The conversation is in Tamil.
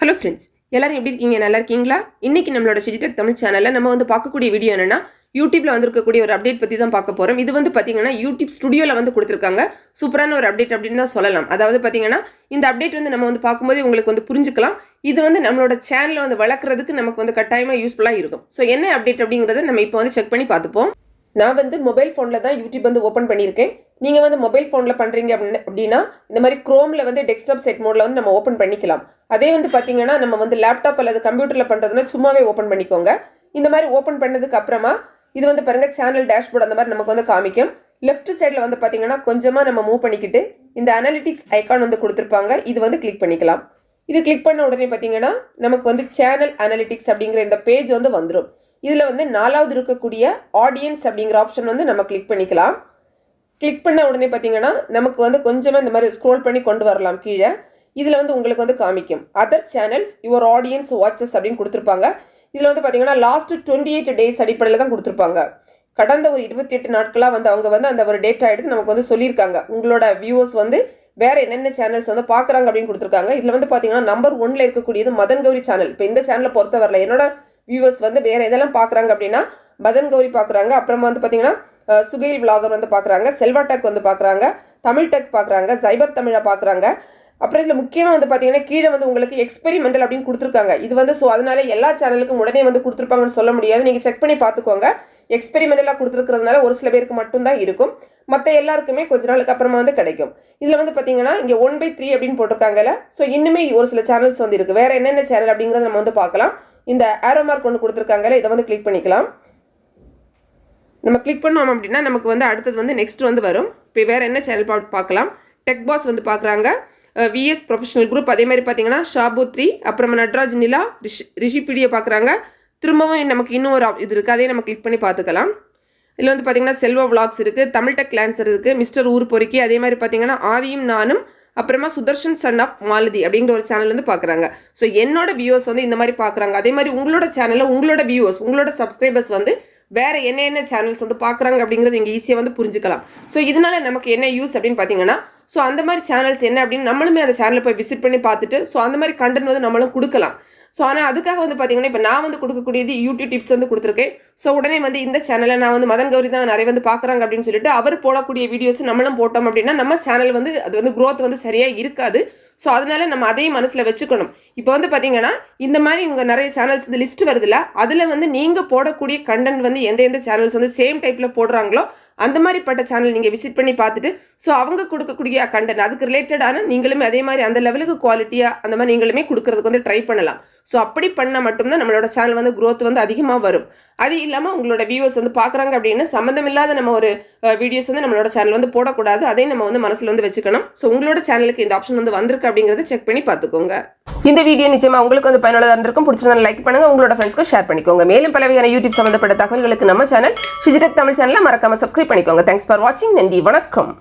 ஹலோ ஃப்ரெண்ட்ஸ், எல்லாரும் எப்படி இருக்கீங்க? நல்லா இருக்கீங்களா? இன்னைக்கு நம்மளோட ஷிஜிடெக் தமிழ் சேனலில் நம்ம வந்து பார்க்கக்கூடிய வீடியோ என்னன்னா, யூடியூப்ல வந்திருக்கக்கூடிய ஒரு அப்டேட் பற்றி தான் பார்க்க போகிறோம். இது வந்து பார்த்தீங்கன்னா யூடியூப் ஸ்டுடியோவில் வந்து கொடுத்துருக்காங்க. சூப்பரான ஒரு அப்டேட் அப்படின்னு தான் சொல்லலாம். அதாவது பார்த்தீங்கன்னா இந்த அப்டேட் வந்து நம்ம வந்து பார்க்கும்போது உங்களுக்கு வந்து புரிஞ்சுக்கலாம். இது வந்து நம்மளோட சேனலை வந்து வளர்க்குறதுக்கு நமக்கு வந்து கட்டாயமாக யூஸ்ஃபுல்லாக இருக்கும். ஸோ என்ன அப்டேட் அப்படிங்கிறத நம்ம இப்போ வந்து செக் பண்ணி பார்த்துப்போம். நான் வந்து மொபைல் ஃபோனில் தான் யூடியூப் வந்து ஓப்பன் பண்ணியிருக்கேன். நீங்கள் வந்து மொபைல் ஃபோனில் பண்ணுறீங்க அப்படின்னா இந்த மாதிரி க்ரோமில் வந்து டெஸ்க்டாப் செட் மோடில் வந்து நம்ம ஓப்பன் பண்ணிக்கலாம். அதே வந்து பார்த்தீங்கன்னா நம்ம வந்து லேப்டாப் அல்லது கம்ப்யூட்டரில் பண்ணுறதுனா சும்மாவே ஓப்பன் பண்ணிக்கோங்க. இந்த மாதிரி ஓப்பன் பண்ணதுக்கு அப்புறமா இது வந்து பாருங்கள் சேனல் டேஷ்போர்ட் அந்த மாதிரி நமக்கு வந்து காமிக்கும். லெஃப்ட் சைடில் வந்து பார்த்தீங்கன்னா கொஞ்சமாக நம்ம மூவ் பண்ணிக்கிட்டு இந்த அனாலிட்டிக்ஸ் ஐக்கான் வந்து கொடுத்துருப்பாங்க. இது வந்து கிளிக் பண்ணிக்கலாம். இது கிளிக் பண்ண உடனே பார்த்தீங்கன்னா நமக்கு வந்து சேனல் அனாலிட்டிக்ஸ் அப்படிங்கிற இந்த பேஜ் வந்து வந்துடும். இதில் வந்து 4வது இருக்கக்கூடிய ஆடியன்ஸ் அப்படிங்கிற ஆப்ஷன் வந்து நம்ம கிளிக் பண்ணிக்கலாம். கிளிக் பண்ண உடனே பார்த்தீங்கன்னா நமக்கு வந்து கொஞ்சமாக இந்த மாதிரி ஸ்க்ரோல் பண்ணி கொண்டு வரலாம் கீழே. இதில் வந்து உங்களுக்கு வந்து காமிக்கும் other channels your audience watches அப்படின்னு கொடுத்துருப்பாங்க. இதில் வந்து பார்த்தீங்கன்னா லாஸ்ட் 28 டேஸ் அடிப்படையில் தான் கொடுத்துருப்பாங்க. கடந்த ஒரு 28 நாட்களாக வந்து அவங்க வந்து அந்த ஒரு டேட்டா எடுத்து நமக்கு வந்து சொல்லியிருக்காங்க. உங்களோட வியூவர்ஸ் வந்து வேறு என்னென்ன சேனல்ஸ் வந்து பார்க்குறாங்க அப்படின்னு கொடுத்துருக்காங்க. இதில் வந்து பார்த்தீங்கன்னா நம்பர் 1ல் இருக்கக்கூடியது மதன் கௌரி சேனல். இப்போ இந்த சேனலை பொறுத்த வரல என்னோட வியூவர்ஸ் வந்து வேறு எதெல்லாம் பார்க்குறாங்க அப்படின்னா மதன் கௌரி பார்க்குறாங்க. அப்புறமா வந்து பார்த்தீங்கன்னா சுகைல் விலாகர் வந்து பார்க்குறாங்க, செல்வா டெக் வந்து பார்க்குறாங்க, தமிழ் டெக் பார்க்குறாங்க, சைபர் தமிழை பார்க்குறாங்க. அப்புறம் இதில் முக்கியமாக வந்து பார்த்தீங்கன்னா கீழே வந்து உங்களுக்கு எக்ஸ்பெரிமெண்டல் அப்படின்னு கொடுத்துருக்காங்க. இது வந்து ஸோ அதனால எல்லா சேனலுக்கும் உடனே வந்து கொடுத்துருப்பாங்கன்னு சொல்ல முடியாது. நீங்கள் செக் பண்ணி பார்த்துக்கோங்க. எக்ஸ்பெரிமெண்டலாக கொடுத்துருக்கிறதுனால ஒரு சில பேருக்கு மட்டும்தான் இருக்கும். மற்ற எல்லாருக்குமே கொஞ்ச நாளுக்கு அப்புறமா வந்து கிடைக்கும். இதில் வந்து பார்த்தீங்கன்னா இங்கே 1/3 அப்படின்னு போட்டிருக்காங்கல்ல. ஸோ இன்னுமே ஒரு சில சேனல்ஸ் வந்து இருக்குது. வேறு என்னென்ன சேனல் அப்படிங்கிறத நம்ம வந்து பார்க்கலாம். இந்த ஆரோ மார்க் ஒன்று கொடுத்துருக்காங்கல்ல, இதை வந்து கிளிக் பண்ணிக்கலாம். நம்ம கிளிக் பண்ணோம் அப்படின்னா நமக்கு வந்து அடுத்தது வந்து நெக்ஸ்ட் வந்து வரும். இப்போ வேறு என்ன சேனல் பார்க்கலாம். டெக் பாஸ் வந்து பார்க்குறாங்க, விஎஸ் ப்ரொஃபஷனல் குரூப், அதே மாதிரி பார்த்தீங்கன்னா ஷாபு 3, அப்புறமா நட்ராஜ் நிலா, ரிஷிபீடியை பார்க்குறாங்க. திரும்பவும் நமக்கு இன்னும் ஒரு இது இருக்குது, அதையும் நம்ம கிளிக் பண்ணி பார்த்துக்கலாம். இதில் வந்து பார்த்தீங்கன்னா செல்வா விளாக்ஸ் இருக்குது, தமிழ் டெக் லான்சர் இருக்குது, மிஸ்டர் ஊர் பொறுக்கி, அதே மாதிரி பார்த்தீங்கன்னா ஆதியும் நானும், அப்புறமா சுதர்ஷன் சன் ஆஃப் மாலதி அப்படிங்கிற ஒரு சேனல் வந்து பார்க்குறாங்க. ஸோ என்னோட வியூவர்ஸ் வந்து இந்த மாதிரி பார்க்குறாங்க. அதே மாதிரி உங்களோட சேனலில் உங்களோட வியூவர்ஸ் உங்களோட சப்ஸ்கிரைபர்ஸ் வந்து வேறு என்ன சேனல்ஸ் வந்து பார்க்குறாங்க அப்படிங்கிறது இங்கே ஈஸியாக வந்து புரிஞ்சுக்கலாம். ஸோ இதனால நமக்கு என்ன யூஸ் அப்படின்னு பார்த்தீங்கன்னா ஸோ அந்த மாதிரி சேனல்ஸ் என்ன அப்படின்னு நம்மளுமே அந்த சேனலை போய் விசிட் பண்ணி பார்த்துட்டு ஸோ அந்த மாதிரி கண்டென்ட் வந்து நம்மளும் கொடுக்கலாம். ஸோ ஆனால் அதுக்காக வந்து பார்த்தீங்கன்னா இப்போ நான் வந்து கொடுக்கக்கூடியது யூடியூப் டிப்ஸ் வந்து கொடுத்துருக்கேன். ஸோ உடனே வந்து இந்த சேனலில் நான் வந்து மதன் கௌரி தான் நிறைய வந்து பார்க்குறாங்க அப்படின்னு சொல்லிட்டு அவர் போடக்கூடிய வீடியோஸ் நம்மளும் போட்டோம் அப்படின்னா நம்ம சேனல் வந்து அது வந்து க்ரோத் வந்து சரியாக இருக்காது. ஸோ அதனால நம்ம அதையும் மனசில் வச்சுக்கணும். இப்போ வந்து பார்த்தீங்கன்னா இந்த மாதிரி உங்கள் நிறைய சேனல்ஸ் இந்த லிஸ்ட் வருதுல்ல, அதில் வந்து நீங்கள் போடக்கூடிய கண்டென்ட் வந்து எந்த சேனல்ஸ் வந்து சேம் டைப்பில் போடுறாங்களோ அந்த மாதிரிப்பட்ட சேனல் நீங்கள் விசிட் பண்ணி பார்த்துட்டு ஸோ அவங்க கொடுக்கக்கூடிய கண்டென்ட் அதுக்கு ரிலேட்டடான நீங்களுமே அதே மாதிரி அந்த லெவலுக்கு குவாலிட்டியாக அந்த மாதிரி நீங்களுமே கொடுக்கறதுக்கு வந்து ட்ரை பண்ணலாம். ஸோ அப்படி பண்ணால் மட்டும்தான் நம்மளோட சேனல் வந்து க்ரோத் வந்து அதிகமாக வரும். அது இல்லாமல் உங்களோட வியூவர்ஸ் வந்து பார்க்குறாங்க அப்படின்னு சம்மந்தம் இல்லாத நம்ம ஒரு வீடியோஸ் வந்து நம்மளோட சேனல் வந்து போடக்கூடாது. அதையும் நம்ம வந்து மனசில் வந்து வச்சுக்கணும். ஸோ உங்களோட சேனலுக்கு இந்த ஆப்ஷன் வந்து வந்திருக்கு அப்படிங்கிறத செக் பண்ணி பார்த்துக்கோங்க. இந்த வீடியோ நிச்சயமாக உங்களுக்கு வந்து பயனுள்ளதாக இருந்திருக்கும். பிடிச்சிருந்தா லைக் பண்ணுங்கள், உங்களோட ஃப்ரெண்ட்ஸ்க்கு ஷேர் பண்ணிக்கோங்க. மேலும் பல வகையான யூடியூப் சம்மந்தப்பட்ட தகவல்களுக்கு நம்ம சேனல் ஷிஜிடெக் தமிழ் சேனலை மறக்காமல் சப்ஸ்கிரைப் பண்ணிக்கோங்க. தேங்க்ஸ் ஃபார் வாட்சிங். நன்றி, வணக்கம்.